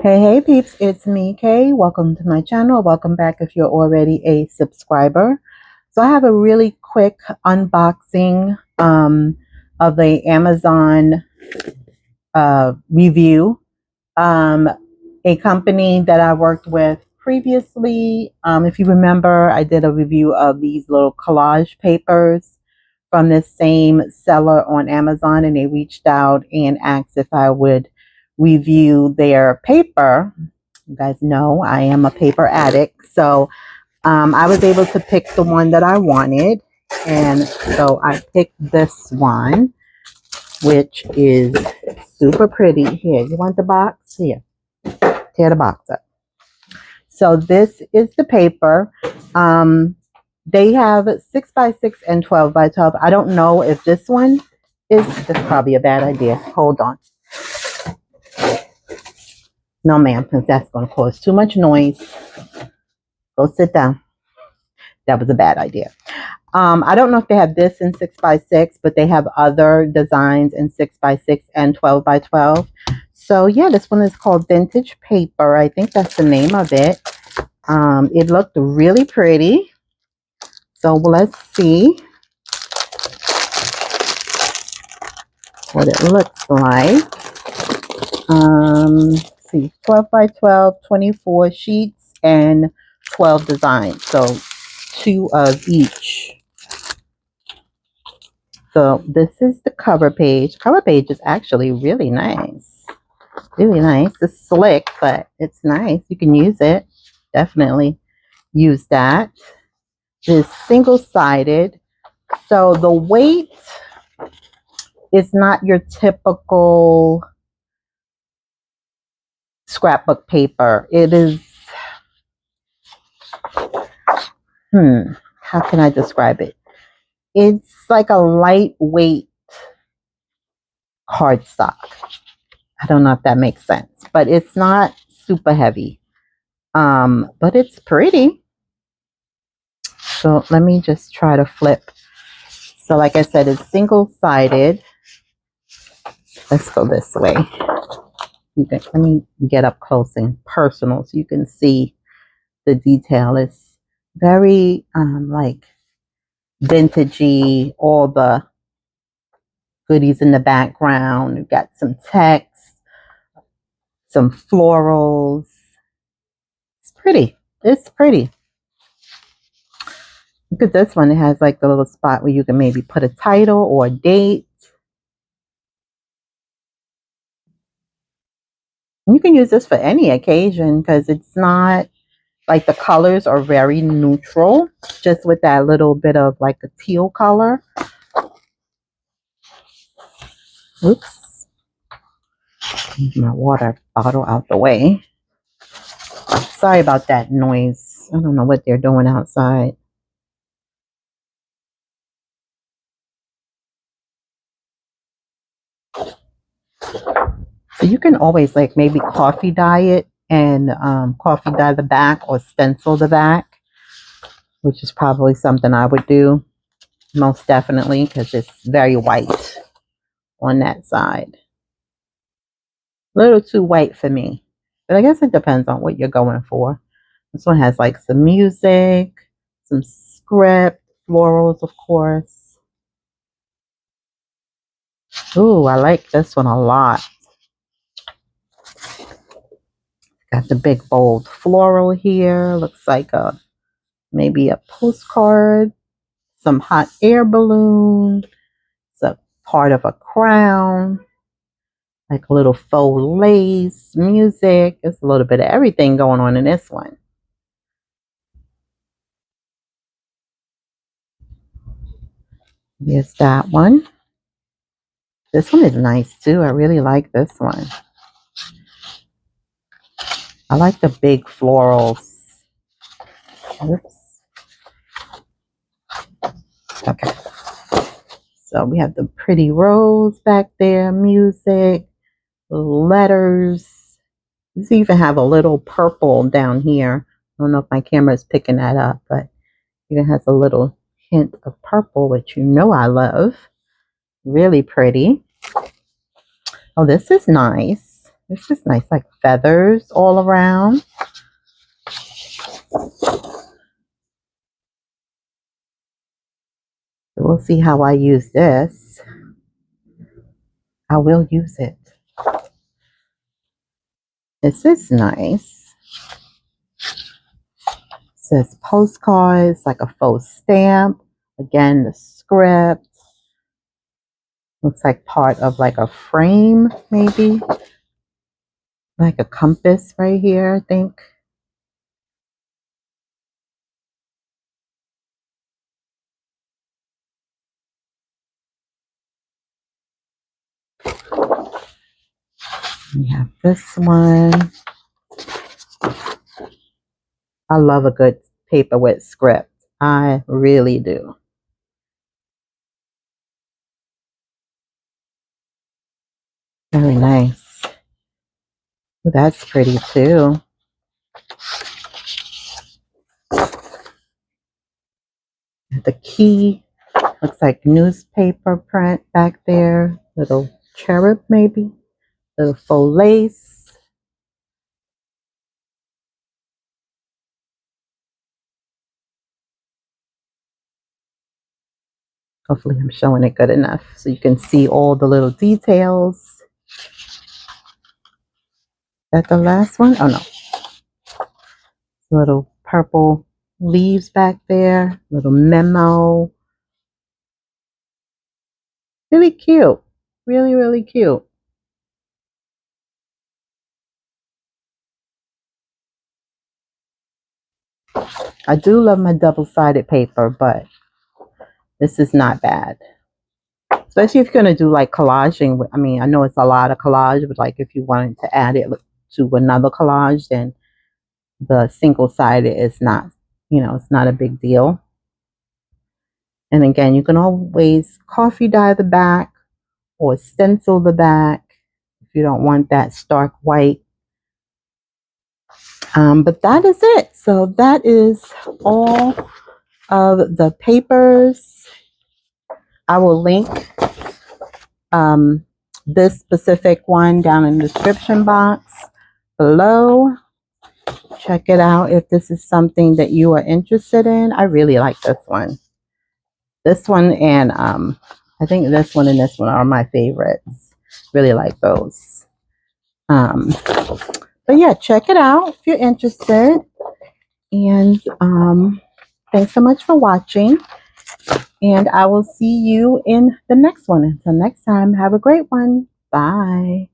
Hey peeps, it's me, Kay. Welcome to my channel. Welcome back if you're already a subscriber. So I have a really quick unboxing of the Amazon review. A company that I worked with previously. If you remember, I did a review of these little collage papers from this same seller on Amazon, and they reached out and asked if I would review their paper. You guys know I am a paper addict, so I was able to pick the one that I wanted, and so I picked this one, which is super pretty. Here, you want the box? Here, tear the box up. So this is the paper. They have 6 by 6 and 12 by 12. I don't know if this one is, that's probably a bad idea. Hold on. No, ma'am, because that's going to cause too much noise. Go sit down. That was a bad idea. I don't know if they have this in 6 by 6, but they have other designs in 6 by 6 and 12 by 12. So yeah, this one is called Vintage Paper. I think that's the name of it. It looked really pretty. So let's see what it looks like. Let's see, 12 by 12, 24 sheets and 12 designs. So 2 of each. So this is the cover page. Cover page is actually really nice. Really nice. It's slick, but it's nice. You can use it. Definitely use that. It's single-sided. So the weight is not your typical scrapbook paper. It is, how can I describe it? It's like a lightweight cardstock. I don't know if that makes sense, but it's not super heavy. But it's pretty. So let me just try to flip. So like I said, it's single-sided. Let's go this way. Let me get up close and personal so you can see the detail. It's very like vintagey, all the goodies in the background. You've got some text, some florals. It's pretty. It's pretty. Look at this one. It has like the little spot where you can maybe put a title or a date. You can use this for any occasion because it's not like the colors are very neutral, just with that little bit of like a teal color. Oops. Move my water bottle out the way. Sorry about that noise. I don't know what they're doing outside. So you can always like maybe coffee dye it and coffee dye the back or stencil the back, which is probably something I would do most definitely because it's very white on that side. A little too white for me, but I guess it depends on what you're going for. This one has like some music, some script, florals, of course. Ooh, I like this one a lot. Got the big bold floral here. Looks like maybe a postcard, some hot air balloon. It's a part of a crown, like a little faux lace, music. There's a little bit of everything going on in this one. Here's that one. This one is nice too. I really like this one. I like the big florals. Oops. Okay. So we have the pretty rose back there, music, letters. These even have a little purple down here. I don't know if my camera is picking that up, but it has a little hint of purple, which you know I love. Really pretty. Oh, this is nice. This is nice, like feathers all around. We'll see how I use this. I will use it. This is nice. It says postcards, like a faux stamp. Again, the script. Looks like part of like a frame, maybe. Like a compass right here, I think. We have this one. I love a good paper with script. I really do. Very nice. That's pretty too. The key looks like newspaper print back there. Little cherub maybe. Little faux lace. Hopefully I'm showing it good enough so you can see all the little details. Is that the last one? Oh no. Little purple leaves back there. Little memo. Really cute. Really, really cute. I do love my double-sided paper, but this is not bad. Especially if you're going to do like collaging. I mean, I know it's a lot of collage, but like if you wanted to add it to another collage, then the single-sided is not, it's not a big deal. And again, you can always coffee dye the back or stencil the back if you don't want that stark white. But that is it. So that is all of the papers. I will link this specific one down in the description box below. Check it out if this is something that you are interested in. I really like this one. This one and I think this one and this one are my favorites. Really like those. But yeah, check it out if you're interested. And thanks so much for watching. And I will see you in the next one. Until next time, have a great one. Bye.